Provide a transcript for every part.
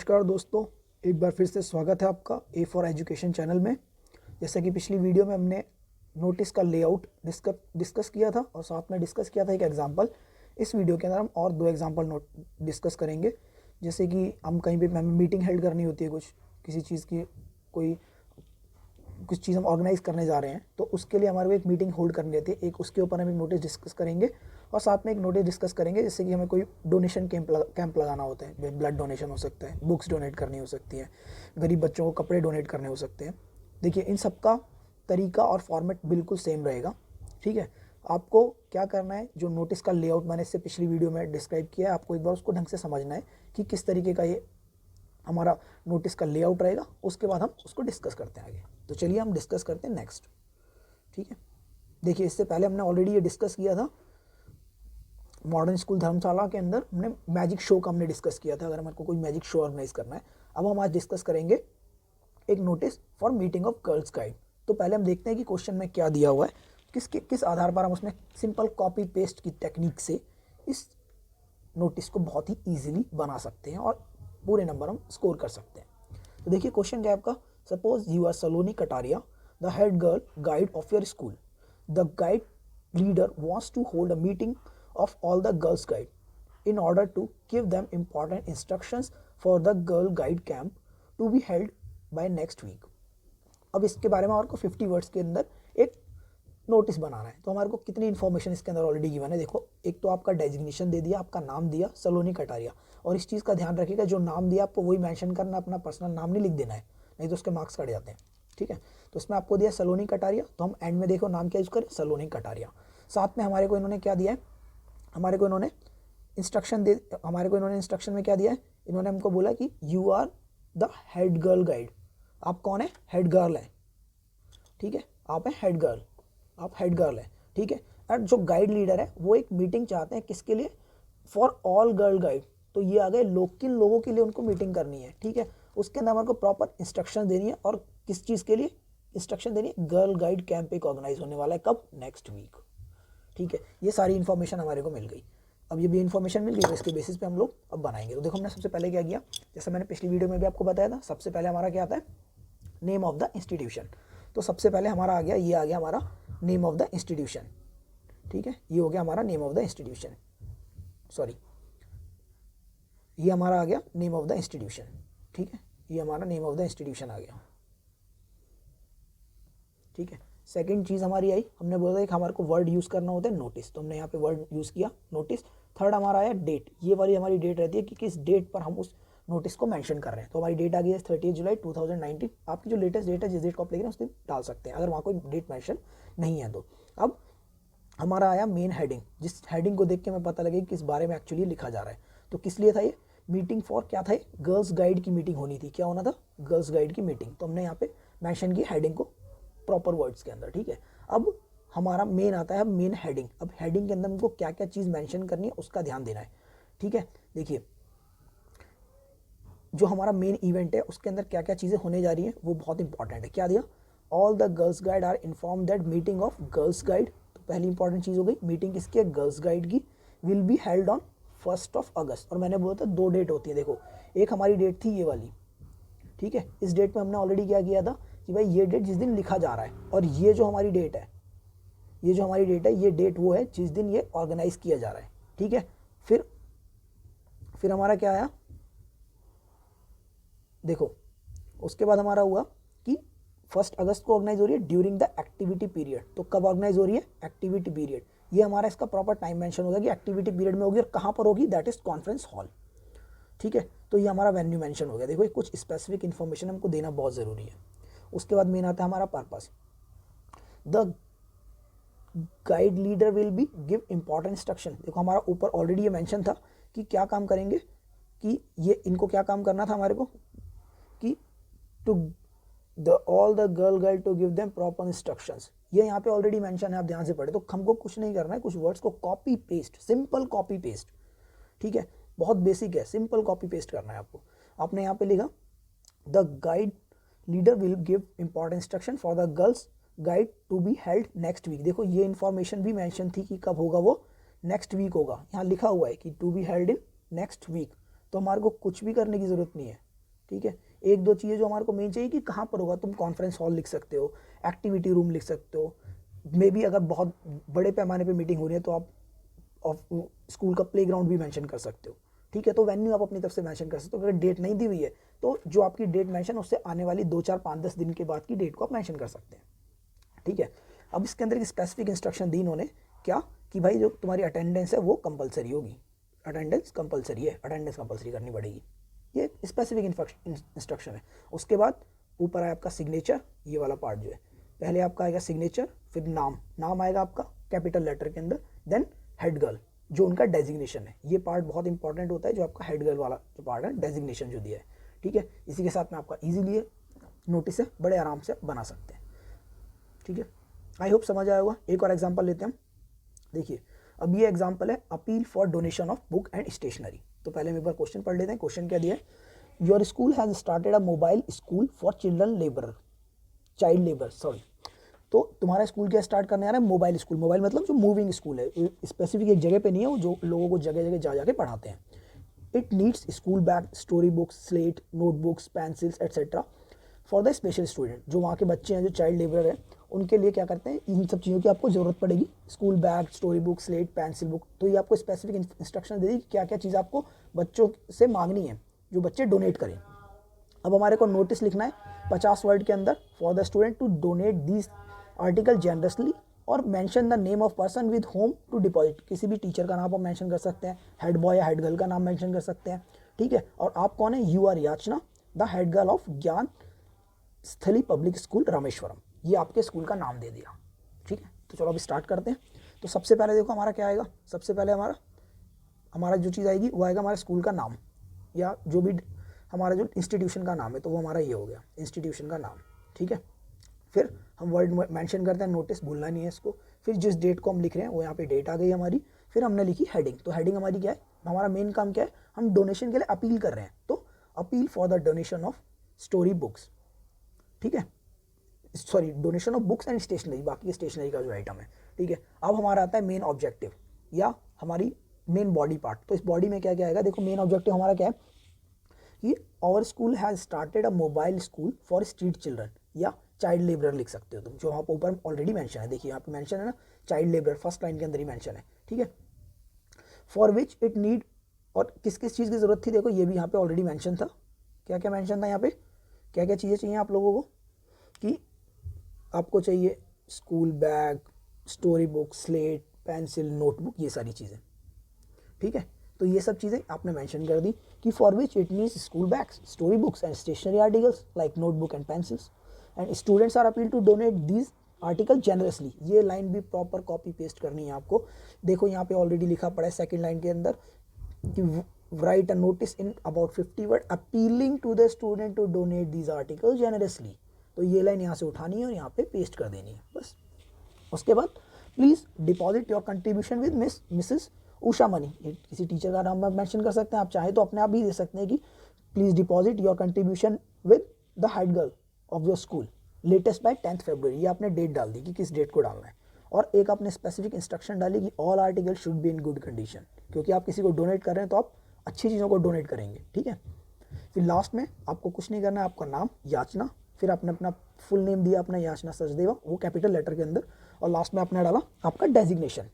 नमस्कार दोस्तों, एक बार फिर से स्वागत है आपका ए फॉर एजुकेशन चैनल में। जैसा कि पिछली वीडियो में हमने नोटिस का लेआउट डिस्कस किया था और साथ में डिस्कस किया था एक एग्जांपल। इस वीडियो के अंदर हम और दो एग्जांपल डिस्कस करेंगे। जैसे कि हम कहीं भी हमें मीटिंग हेल्ड करनी होती है, किसी चीज़ की कुछ चीज़ हम ऑर्गेनाइज करने जा रहे हैं, तो उसके लिए हमारे को एक मीटिंग होल्ड करनी रहती है। एक उसके ऊपर हम एक नोटिस डिस्कस करेंगे और साथ में एक नोटिस डिस्कस करेंगे जैसे कि हमें कोई डोनेशन कैंप लगाना होता है। ब्लड डोनेशन हो सकता है, बुक्स डोनेट करनी हो सकती है, गरीब बच्चों को कपड़े डोनेट करने हो सकते हैं। देखिए, इन सब का तरीका और फॉर्मेट बिल्कुल सेम रहेगा। ठीक है, आपको क्या करना है, जो नोटिस का लेआउट मैंने इससे पिछली वीडियो में डिस्क्राइब किया है, आपको एक बार उसको ढंग से समझना है कि किस तरीके का ये हमारा नोटिस का लेआउट रहेगा। उसके बाद हम उसको डिस्कस करते हैं आगे। तो चलिए हम डिस्कस करते हैं नेक्स्ट। ठीक है, देखिए, इससे पहले हमने ऑलरेडी ये डिस्कस किया था मॉडर्न स्कूल धर्मशाला के अंदर। हमने मैजिक शो का हमने डिस्कस किया था, अगर हमारे को कोई मैजिक शो ऑर्गेनाइज करना है। अब हम आज डिस्कस करेंगे एक notice for meeting of girls guide. तो पहले हम देखते हैं कि क्वेश्चन में क्या दिया हुआ है, किस आधार पर हम उसमें सिंपल कॉपी पेस्ट की टेक्निक से इस नोटिस को बहुत ही ईजिली बना सकते हैं और पूरे नंबर हम स्कोर कर सकते हैं। तो देखिए, क्वेश्चन क्या है आपका। Suppose you are Saloni Kataria, the head girl guide of your school. The guide leader wants to hold a meeting of all the girls guide in order to give them important instructions for the girl guide camp to be held by next week. अब इसके बारे में हमारे को 50 words के अंदर एक notice बनाना है। तो हमारे को कितनी इन्फॉर्मेशन इसके अंदर ऑलरेडी गिवन है। देखो, एक तो आपका डेजिग्नेशन दे दिया, आपका नाम दिया सलोनी कटारिया, और इस चीज़ का ध्यान रखिएगा जो नाम दिया आपको वही मेंशन करना, अपना पर्सनल नाम नहीं लिख देना है, नहीं तो उसके मार्क्स कट जाते हैं। ठीक है, तो इसमें आपको दिया सलोनी कटारिया, तो हम एंड में देखो नाम क्या यूज़ करें, सलोनी कटारिया। साथ में हमारे को इन्होंने क्या दिया है, हमारे को इन्होंने इंस्ट्रक्शन में क्या दिया है, इन्होंने हमको बोला कि you are the head girl guide. आप कौन है, हेड गर्ल है। ठीक है, आप हैं हेड गर्ल, आप हेड गर्ल है। ठीक है, और जो गाइड लीडर है वो एक मीटिंग चाहते हैं, किसके लिए, फॉर ऑल गर्ल गाइड। तो ये आ गए किन लोगों के लिए उनको मीटिंग करनी है। ठीक है, उसके अंदर हमारे को प्रॉपर इंस्ट्रक्शन देनी है, और किस चीज़ के लिए इंस्ट्रक्शन देनी है, गर्ल गाइड कैंप एक ऑर्गेनाइज होने वाला है, कब, नेक्स्ट वीक। ठीक है, ये सारी इन्फॉर्मेशन हमारे को मिल गई। अब ये भी इन्फॉर्मेशन मिल गई, तो इसके बेसिस पे हम लोग अब बनाएंगे। तो देखो, हमने सबसे पहले क्या किया, जैसे मैंने पिछली वीडियो में भी आपको बताया था, सबसे पहले हमारा क्या आता है, नेम ऑफ द इंस्टीट्यूशन। तो सबसे पहले हमारा आ गया, ये आ गया हमारा नेम ऑफ द इंस्टीट्यूशन। ठीक है, ये हो गया हमारा name of the institution, sorry, ये हमारा आ गया नेम ऑफ द इंस्टीट्यूशन। ठीक है, ये हमारा नेम ऑफ द इंस्टीट्यूशन आ गया। ठीक है, सेकंड चीज़ हमारी आई, हमने बोला था कि हमारे को वर्ड यूज़ करना होता है नोटिस, तो हमने यहाँ पे वर्ड यूज़ किया नोटिस। थर्ड हमारा आया डेट, ये वाली हमारी डेट रहती है कि किस डेट पर हम उस नोटिस को मेंशन कर रहे हैं। तो हमारी डेट आ गई है 30 जुलाई 2019। आपकी जो लेटेस्ट डेट है, जिस डेट को आप लेंगे उस दिन डाल सकते हैं, अगर वहाँ कोई डेट मेंशन नहीं है तो। अब हमारा आया मेन हेडिंग, जिस हेडिंग को देख के हमें पता लगे किस बारे में एक्चुअली लिखा जा रहा है। तो किस लिए था ये, मीटिंग फॉर क्या था, गर्ल्स गाइड की मीटिंग होनी थी। क्या होना था, गर्ल्स गाइड की मीटिंग। तो हमने यहाँ पे मेंशन की हेडिंग को प्रॉपर वर्ड्स के अंदर। ठीक है, अब हमारा मेन आता है मेन हेडिंग। अब हेडिंग के अंदर हमको क्या क्या चीज़ मेंशन करनी है उसका ध्यान देना है। ठीक है, देखिए, जो हमारा मेन इवेंट है उसके अंदर क्या क्या चीज़ें होने जा रही हैं वो बहुत इंपॉर्टेंट है। क्या दिया, all the girls guide are inform that meeting of girls guide. तो पहली इंपॉर्टेंट चीज़ हो गई, मीटिंग किसकी है, गर्ल्स गाइड की, will be held on 1 August. और मैंने बोला था 2 डेट होती है। देखो, एक हमारी डेट थी ये वाली। ठीक है, इस डेट में हमने ऑलरेडी क्या किया था कि भाई ये डेट जिस दिन लिखा जा रहा है, और ये जो हमारी डेट है, ये डेट वो है जिस दिन ये ऑर्गेनाइज किया जा रहा है। ठीक है, फिर हमारा क्या आया, देखो, उसके बाद हमारा हुआ कि 1 अगस्त को ऑर्गेनाइज हो रही है ड्यूरिंग द एक्टिविटी पीरियड। तो कब ऑर्गेनाइज हो रही है, एक्टिविटी पीरियड। ये हमारा इसका प्रॉपर टाइम मेंशन होगा कि एक्टिविटी पीरियड में होगी और कहाँ पर होगी, दैट इज कॉन्फ्रेंस हॉल। ठीक है, तो ये हमारा वेन्यू मेंशन हो गया। देखो, कुछ स्पेसिफिक इन्फॉर्मेशन हमको देना बहुत ज़रूरी है। उसके बाद मेन आता है हमारा purpose, the guide leader will be give important instruction. देखो, हमारा ऊपर ऑलरेडी ये मेंशन था कि क्या काम करेंगे, कि ये इनको क्या काम करना था हमारे को, कि to all the girl guide to give them proper instructions. ये यहाँ पे ऑलरेडी मेंशन है, आप ध्यान से पढ़े। तो हमको कुछ नहीं करना है, कुछ वर्ड्स को copy paste, simple copy paste. ठीक है, बहुत बेसिक है, सिंपल कॉपी पेस्ट करना है आपको। आपने यहाँ पे लिखा, the guide leader will give important instruction for the girls guide to be held next week. देखो, ये इन्फॉर्मेशन भी मेंशन थी कि कब होगा, वो नेक्स्ट वीक होगा। यहाँ लिखा हुआ है कि to be held in next week. तो हमारे को कुछ भी करने की ज़रूरत नहीं है, ठीक है। एक दो चीज़ें जो हमारे को मेन चाहिए कि कहाँ पर होगा, तुम कॉन्फ्रेंस हॉल लिख सकते हो, एक्टिविटी रूम लिख सकते हो, मे बी अगर बहुत बड़े पैमाने पे मीटिंग हो रही है तो आप स्कूल का प्लेग्राउंड भी मेंशन कर सकते हो, ठीक है। तो वेन्यू आप अपनी तरफ से मेंशन कर सकते हो। अगर डेट नहीं दी हुई है तो जो आपकी डेट मेंशन उससे आने वाली 2 4 5 10 दिन के बाद की डेट को आप मेंशन कर सकते हैं, ठीक है। अब इसके अंदर एक स्पेसिफिक इंस्ट्रक्शन दी इन्होंने, क्या कि भाई जो तुम्हारी अटेंडेंस है वो कंपलसरी होगी, अटेंडेंस कंपलसरी है, अटेंडेंस कंपलसरी करनी पड़ेगी, ये स्पेसिफिक इंस्ट्रक्शन है। उसके बाद ऊपर आया आपका सिग्नेचर, ये वाला पार्ट जो है, पहले आपका आएगा सिग्नेचर, फिर नाम, नाम आएगा आपका कैपिटल लेटर के अंदर, देन हेड गर्ल जो उनका डेजिग्नेशन है, ये पार्ट बहुत इंपॉर्टेंट होता है, जो आपका हेड गर्ल वाला जो पार्ट है, डेजिग्नेशन जो दिया है, ठीक है। इसी के साथ में आपका इजीली नोटिस है बड़े आराम से बना सकते हैं, ठीक है। आई होप समझ आया होगा। एक और एग्जांपल लेते हैं हम, देखिए अब ये एग्जांपल है appeal for donation of book and stationery. तो पहले हम एक बार क्वेश्चन पढ़ लेते हैं। क्वेश्चन क्या दिया है, your school has started a mobile school for children labour, child labour sorry. तो तुम्हारा स्कूल क्या स्टार्ट करने आ रहा है, मोबाइल स्कूल, मोबाइल मतलब जो मूविंग स्कूल है, स्पेसिफिक एक जगह पे नहीं है, वो जो लोगों को जगह जगह जा जाके पढ़ाते हैं। It needs school bag, story books, slate, notebooks, pencils etcetera for the special student. जो वहाँ के बच्चे हैं जो चाइल्ड लेबर है उनके लिए क्या करते हैं, इन सब चीज़ों की आपको ज़रूरत पड़ेगी, school bag, story book, slate, pencil book. तो ये आपको स्पेसिफिक इंस्ट्रक्शन दे दी कि क्या क्या चीज़ आपको बच्चों से मांगनी है जो बच्चे डोनेट करें। अब हमारे को नोटिस लिखना है 50 वर्ड के अंदर, for the student to donate this article generously or mention the name of person with whom to deposit. किसी भी टीचर का नाम आप मेंशन कर सकते हैं, हेड बॉय या हेड गर्ल का नाम मेंशन कर सकते हैं, ठीक है। और आप कौन है, यू आर याचना, द हेड गर्ल ऑफ ज्ञान स्थली पब्लिक स्कूल रामेश्वरम, ये आपके स्कूल का नाम दे दिया, ठीक है। तो चलो अभी स्टार्ट करते हैं। तो सबसे पहले देखो हमारा क्या आएगा, सबसे पहले हमारा जो चीज़ आएगी वो आएगा हमारे स्कूल का नाम, या जो भी हमारा जो इंस्टीट्यूशन का नाम है, तो वो हमारा ये हो गया इंस्टीट्यूशन का नाम, ठीक है। फिर हम वर्ड मेंशन करते हैं, नोटिस भूलना नहीं है इसको। फिर जिस डेट को हम लिख रहे हैं वो यहाँ पे डेट आ गई हमारी। फिर हमने लिखी हेडिंग, तो हेडिंग हमारी क्या है, हमारा मेन काम क्या है, हम डोनेशन के लिए अपील कर रहे हैं, तो appeal for the donation of story books, ठीक है, sorry donation of books and stationery, बाकी स्टेशनरी का जो आइटम है, ठीक है। अब हमारा आता है मेन ऑब्जेक्टिव या हमारी मेन बॉडी पार्ट। तो इस बॉडी में क्या क्या आएगा, देखो मेन ऑब्जेक्टिव हमारा क्या है कि our school has started a mobile school for street children, या चाइल्ड लेबर लिख सकते हो तुम, जो वहाँ पर ऊपर ऑलरेडी मेंशन है, देखिए यहाँ पे मेंशन है ना, चाइल्ड लेबर फर्स्ट लाइन के अंदर ही मेंशन है, ठीक है। फॉर विच इट नीड, और किस किस चीज़ की ज़रूरत थी, देखो ये भी यहाँ पे ऑलरेडी मेंशन था, क्या क्या मेंशन था यहाँ पे, क्या क्या चीज़ें चाहिए आप लोगों को, कि आपको चाहिए school bag, story book, slate, pencil, notebook, ये सारी चीज़ें, ठीक है। तो ये सब चीज़ें आपने मेंशन कर दी कि for which it means school bags, story books and stationery articles like notebook and pencils and students are appeal to donate these article generously. ये लाइन भी प्रॉपर कॉपी पेस्ट करनी है आपको। देखो यहाँ पे ऑलरेडी लिखा पड़ा है सेकंड लाइन के अंदर कि write a notice in about 50 word appealing to the student to donate these article generously. तो ये लाइन यहाँ से उठानी है और यहाँ पे पेस्ट कर देनी है बस। उसके बाद please deposit your contribution with Mrs Usha money, किसी टीचर का नाम आप मेंशन कर सकते हैं, आप चाहे तो अपने आप भी दे सकते हैं कि please deposit your contribution with the head girl of your school latest by 10th फरवरी। ये आपने डेट डाल दी कि किस डेट को डालना है, और एक आपने स्पेसिफिक इंस्ट्रक्शन डाली कि all article should be in good condition, क्योंकि आप किसी को डोनेट कर रहे हैं तो आप अच्छी चीज़ों को डोनेट करेंगे, ठीक है। फिर लास्ट में आपको कुछ नहीं करना है, आपका नाम याचना, फिर आपने अपना फुल नेम दिया अपना याचना सचदेवा, वो कैपिटल लेटर के अंदर, और लास्ट में आपने डाला आपका डेजिग्नेशन,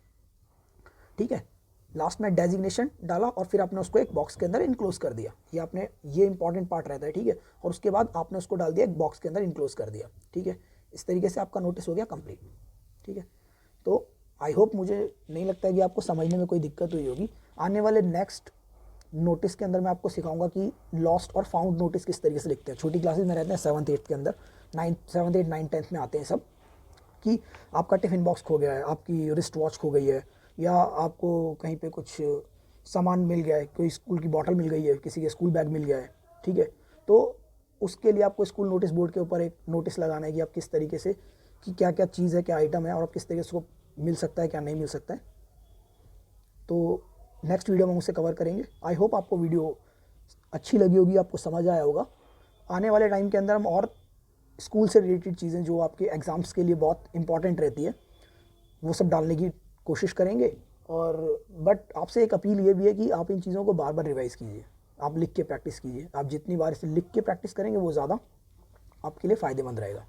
ठीक है। लास्ट में डेजिग्नेशन डाला और फिर आपने उसको एक बॉक्स के अंदर इनक्लोज कर दिया, ये आपने, ये इंपॉर्टेंट पार्ट रहता है, ठीक है। और उसके बाद आपने उसको डाल दिया एक बॉक्स के अंदर इनक्लोज कर दिया, ठीक है। इस तरीके से आपका नोटिस हो गया कंप्लीट, ठीक है। तो आई होप, मुझे नहीं लगता है कि आपको समझने में कोई दिक्कत हुई होगी। आने वाले नेक्स्ट नोटिस के अंदर मैं आपको सिखाऊंगा कि लॉस्ट और फाउंड नोटिस किस तरीके से लिखते हैं। छोटी क्लासेस में रहते हैं 7th 8th के अंदर, 7th 8th 9th 10th में आते हैं सब, कि आपका टिफ़िन बॉक्स खो गया है, आपकी रिस्ट वॉच खो गई है, या आपको कहीं पे कुछ सामान मिल गया है, कोई स्कूल की बॉटल मिल गई है, किसी के स्कूल बैग मिल गया है, ठीक है। तो उसके लिए आपको स्कूल नोटिस बोर्ड के ऊपर एक नोटिस लगाना है कि आप किस तरीके से, कि क्या क्या चीज़ है, क्या आइटम है, और आप किस तरीके से उसको मिल सकता है, क्या नहीं मिल सकता है। तो नेक्स्ट वीडियो में हम उसे कवर करेंगे। आई होप आपको वीडियो अच्छी लगी होगी, आपको समझ आया होगा। आने वाले टाइम के अंदर हम और स्कूल से रिलेटेड चीज़ें जो आपके एग्ज़ाम्स के लिए बहुत इंपॉर्टेंट रहती है वो सब डालने की कोशिश करेंगे। और बट आपसे एक अपील ये भी है कि आप इन चीज़ों को बार बार रिवाइज़ कीजिए, आप लिख के प्रैक्टिस कीजिए। आप जितनी बार इसे लिख के प्रैक्टिस करेंगे वो ज़्यादा आपके लिए फ़ायदेमंद रहेगा।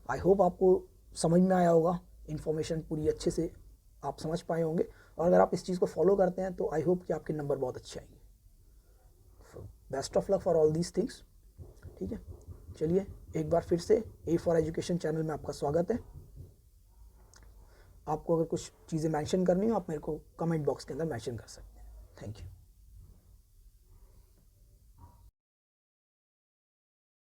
आई होप आपको समझ में आया होगा, इन्फॉर्मेशन पूरी अच्छे से आप समझ पाए होंगे, और अगर आप इस चीज़ को फॉलो करते हैं तो आई होप कि आपके नंबर बहुत अच्छे आएंगे। Best of luck for all these things. ठीक है, चलिए एक बार फिर से ए फॉर एजुकेशन चैनल में आपका स्वागत है। आपको अगर कुछ चीज़ें मेंशन करनी हो आप मेरे को कमेंट बॉक्स के अंदर मेंशन कर सकते हैं। Thank you.